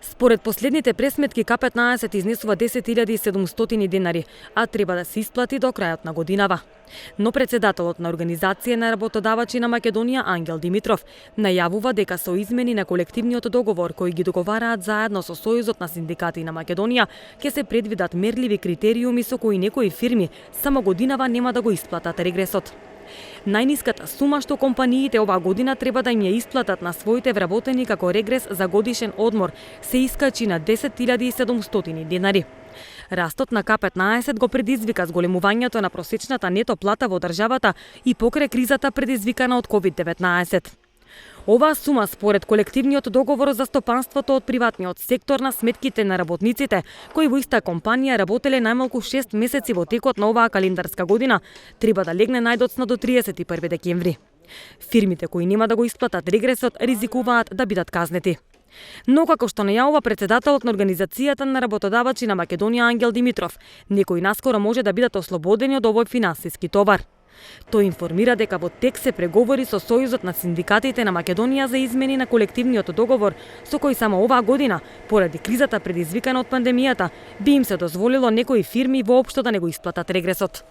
Според последните пресметки, К15 изнесува 10.700 денари, а треба да се исплати до крајот на годинава. Но председателот на Организација на работодавачи на Македонија, Ангел Димитров, најавува дека со измени на колективниот договор кои ги договараат заедно со Сојузот на синдикати на Македонија, ќе се предвидат мерливи критериуми со кои некои фирми само годинава нема да го исплатат регресот. Најниската сума што компаниите оваа година треба да им ја исплатат на своите вработени како регрес за годишен одмор се искачи на 10.700 денари. Растот на К15 го предизвика зголемувањето на просечната нето плата во државата и покрај кризата предизвикана од COVID-19. Оваа сума според колективниот договор за стопанството од приватниот сектор на сметките на работниците, кои во иста компанија работеле најмалку 6 месеци во текот на оваа календарска година, треба да легне најдоцна до 31 декември. Фирмите кои нема да го исплатат регресот ризикуваат да бидат казнети. Но како што најавува председателот на Организацијата на работодавачи на Македонија Ангел Димитров, некои наскоро може да бидат ослободени од овој финансиски товар. Тој информира дека во тек се преговори со Сојузот на синдикатите на Македонија за измени на колективниот договор, со кој само оваа година, поради кризата предизвикана од пандемијата, би им се дозволило некои фирми воопшто да не го исплатат регресот.